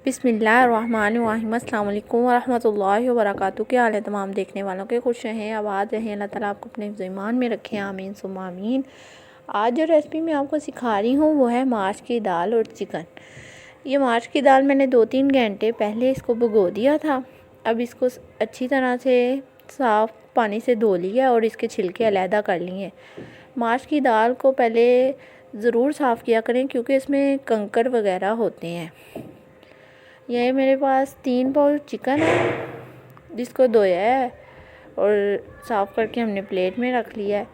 बिस्मिल्लाहिर्रहमानिर्रहीम। अस्सलाम वालेकुम वरहमतुल्लाहि वबरकातुहू। क्या हाल है तमाम देखने वालों के? खुश रहें, आबाद रहें, अल्लाह ताला आपको अपने ईमान में रखें, आमीन सुम्मा आमीन। आज जो रेसिपी मैं आपको सिखा रही हूँ वो है माश की दाल और चिकन। ये माश की दाल मैंने 2-3 घंटे पहले इसको भिगो दिया था। अब इसको अच्छी तरह से साफ़ पानी से धो लिया और इसके छिलके अलहदा कर लिए। माश की दाल को पहले ज़रूर साफ़ किया करें क्योंकि इसमें कंकड़ वगैरह होते हैं। ये मेरे पास 3 पाउच चिकन है जिसको धोया है और साफ़ करके हमने प्लेट में रख लिया है।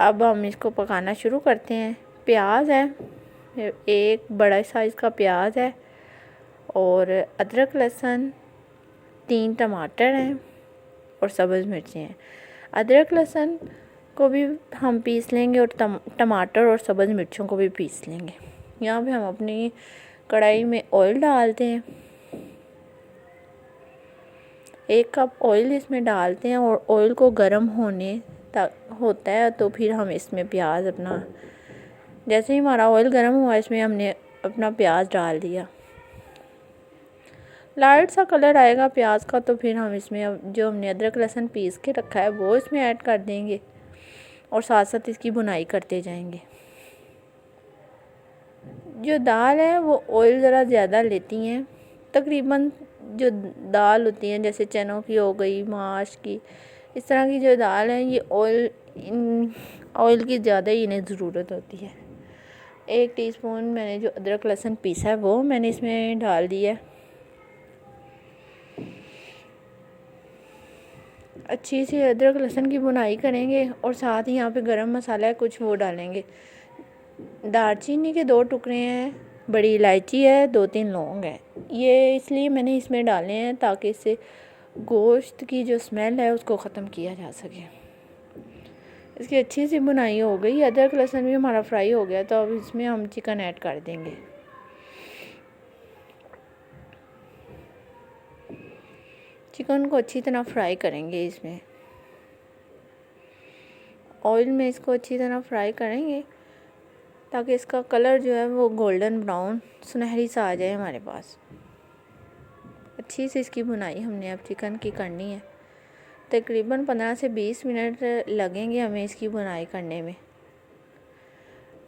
अब हम इसको पकाना शुरू करते हैं। प्याज है, एक बड़ा साइज़ का प्याज है और अदरक लहसुन, 3 टमाटर हैं और सब्ज़ मिर्चें हैं। अदरक लहसुन को भी हम पीस लेंगे और टमाटर और सब्ज़ मिर्चों को भी पीस लेंगे। यहाँ पे हम अपनी कढ़ाई में ऑयल डालते हैं। 1 कप ऑयल इसमें डालते हैं और ऑयल को गर्म होने तक होता है तो फिर हम इसमें प्याज अपना, जैसे ही हमारा ऑयल गर्म हुआ इसमें हमने अपना प्याज डाल दिया। लाइट सा कलर आएगा प्याज का तो फिर हम इसमें जो हमने अदरक लहसुन पीस के रखा है वो इसमें ऐड कर देंगे और साथ साथ इसकी भुनाई करते जाएंगे। जो दाल है वो ऑयल ज़रा ज़्यादा लेती हैं। तकरीबन जो दाल होती हैं जैसे चनों की हो गई, माश की, इस तरह की जो दाल है ये ऑयल की ज़्यादा ही इन्हें ज़रूरत होती है। 1 टीस्पून मैंने जो अदरक लहसुन पीसा है वो मैंने इसमें डाल दिया है। अच्छी सी अदरक लहसुन की भुनाई करेंगे और साथ ही यहाँ पे गरम मसाला है कुछ वो डालेंगे। दालचीनी के 2 टुकड़े हैं, बड़ी इलायची है, 2-3 लौंग है। ये इसलिए मैंने इसमें डाले हैं ताकि इससे गोश्त की जो स्मेल है उसको ख़त्म किया जा सके। इसकी अच्छी सी भुनाई हो गई, अदरक लहसुन भी हमारा फ्राई हो गया तो अब इसमें हम चिकन ऐड कर देंगे। चिकन को अच्छी तरह फ्राई करेंगे। इसमें ऑयल में इसको अच्छी तरह फ्राई करेंगे ताकि इसका कलर जो है वो गोल्डन ब्राउन सुनहरी सा आ जाए हमारे पास। अच्छी से इसकी भुनाई हमने अब चिकन की करनी है। तकरीबन 15 से 20 मिनट लगेंगे हमें इसकी भुनाई करने में।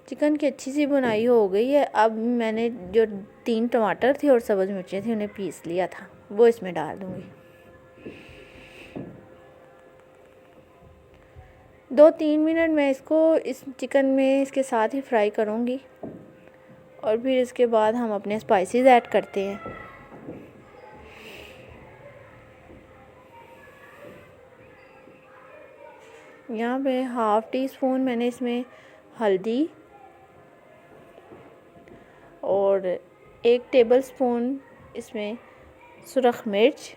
चिकन की अच्छी सी भुनाई हो गई है। अब मैंने जो 3 टमाटर थे और सब्ज़ मिर्चें थी उन्हें पीस लिया था वो इसमें डाल दूँगी। 2-3 मिनट मैं इसको इस चिकन में इसके साथ ही फ्राई करूँगी और फिर इसके बाद हम अपने स्पाइसेस ऐड करते हैं। यहाँ पे 1/2 टीस्पून मैंने इसमें हल्दी और 1 टेबलस्पून इसमें सुरख मिर्च,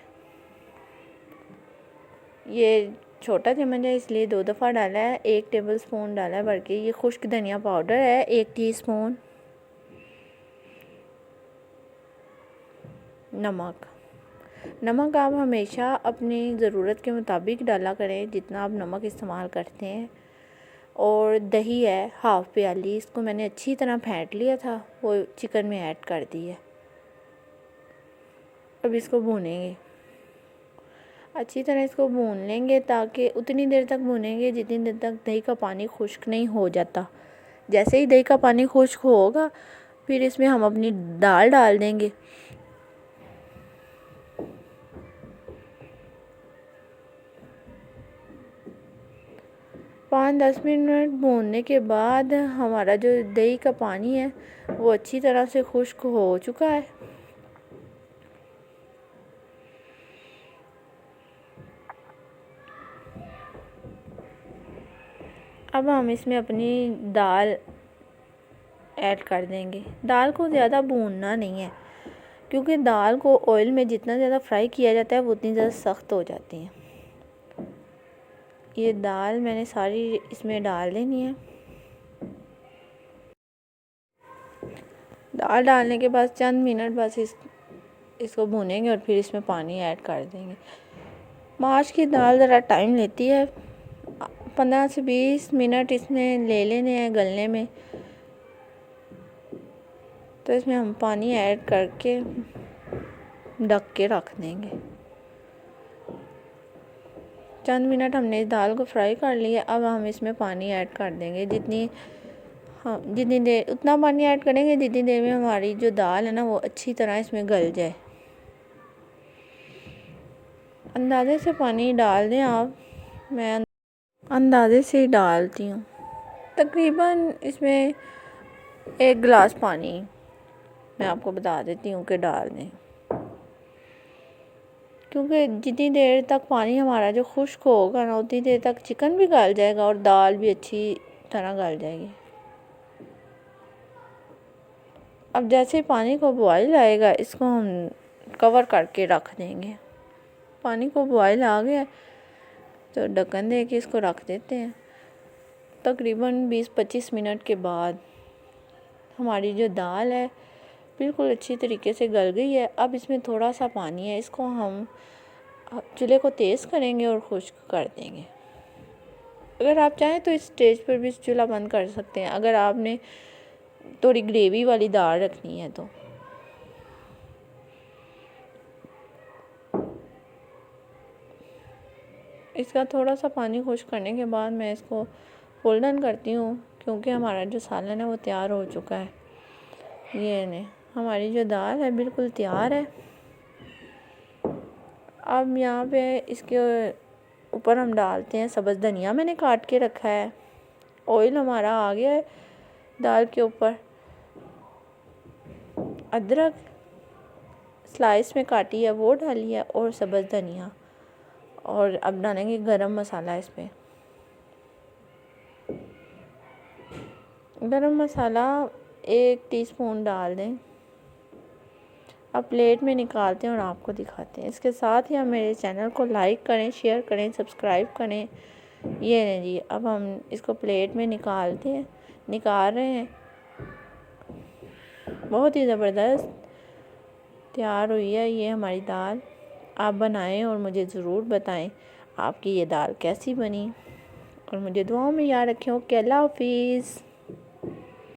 ये छोटा चम्मच है इसलिए 2 दफ़ा डाला है, 1 टेबलस्पून डाला है बल्कि। ये खुश्क धनिया पाउडर है 1 टीस्पून। नमक आप हमेशा अपनी ज़रूरत के मुताबिक डाला करें जितना आप नमक इस्तेमाल करते हैं। और दही है 1/2 प्याली, इसको मैंने अच्छी तरह फेंट लिया था, वो चिकन में ऐड कर दी है। अब इसको भूनेंगे, अच्छी तरह इसको भून लेंगे ताकि उतनी देर तक भूनेंगे जितनी देर तक दही का पानी खुश्क नहीं हो जाता। जैसे ही दही का पानी खुश्क होगा फिर इसमें हम अपनी दाल डाल देंगे। पाँच 10 मिनट भूनने के बाद हमारा जो दही का पानी है वो अच्छी तरह से खुश्क हो चुका है। अब हम इसमें अपनी दाल ऐड कर देंगे। दाल को ज़्यादा भूनना नहीं है क्योंकि दाल को ऑयल में जितना ज़्यादा फ्राई किया जाता है वो उतनी ज़्यादा सख्त हो जाती है। ये दाल मैंने सारी इसमें डाल देनी है। दाल डालने के बाद चंद मिनट बस इसको भूनेंगे और फिर इसमें पानी ऐड कर देंगे। माश की दाल ज़रा टाइम लेती है, 15 से 20 मिनट इसमें ले लेने हैं गलने में। तो इसमें हम पानी ऐड करके ढक के रख देंगे। चंद मिनट हमने इस दाल को फ्राई कर लिया। अब हम इसमें पानी ऐड कर देंगे, जितनी देर उतना पानी ऐड करेंगे जितनी देर में हमारी जो दाल है ना वो अच्छी तरह इसमें गल जाए। अंदाजे से पानी डाल दें आप, मैं अंदाजे से ही डालती हूँ। तकरीबन इसमें 1 गिलास पानी मैं आपको बता देती हूँ कि डाल दें, क्योंकि जितनी देर तक पानी हमारा जो खुश्क होगा ना उतनी देर तक चिकन भी गल जाएगा और दाल भी अच्छी तरह गल जाएगी। अब जैसे पानी को बॉयल आएगा इसको हम कवर करके रख देंगे। पानी को बॉयल आ गया तो ढक्कन दे के इसको रख देते हैं। तकरीबन 20-25 मिनट के बाद हमारी जो दाल है बिल्कुल अच्छी तरीके से गल गई है। अब इसमें थोड़ा सा पानी है, इसको हम चूल्हे को तेज़ करेंगे और खुश्क कर देंगे। अगर आप चाहें तो इस स्टेज पर भी चूल्हा बंद कर सकते हैं, अगर आपने थोड़ी ग्रेवी वाली दाल रखनी है तो। इसका थोड़ा सा पानी खुश्क करने के बाद मैं इसको फोल्डन करती हूँ, क्योंकि हमारा जो सालन है वो तैयार हो चुका है। ये नहीं, हमारी जो दाल है बिल्कुल तैयार है। अब यहाँ पे इसके ऊपर हम डालते हैं सब्ज़ धनिया, मैंने काट के रखा है। ऑयल हमारा आ गया है दाल के ऊपर। अदरक स्लाइस में काटी है वो डाली है और सब्ज़ धनिया, और अब डालेंगे गरम मसाला। इस पर गरम मसाला 1 टीस्पून डाल दें। अब प्लेट में निकालते हैं और आपको दिखाते हैं। इसके साथ ही आप मेरे चैनल को लाइक करें, शेयर करें, सब्सक्राइब करें। ये नहीं जी, अब हम इसको प्लेट में निकाल रहे हैं। बहुत ही ज़बरदस्त तैयार हुई है ये हमारी दाल। आप बनाएं और मुझे ज़रूर बताएं आपकी ये दाल कैसी बनी, और मुझे दुआओं में याद रखें। ओके, अल्लाह हाफिज़।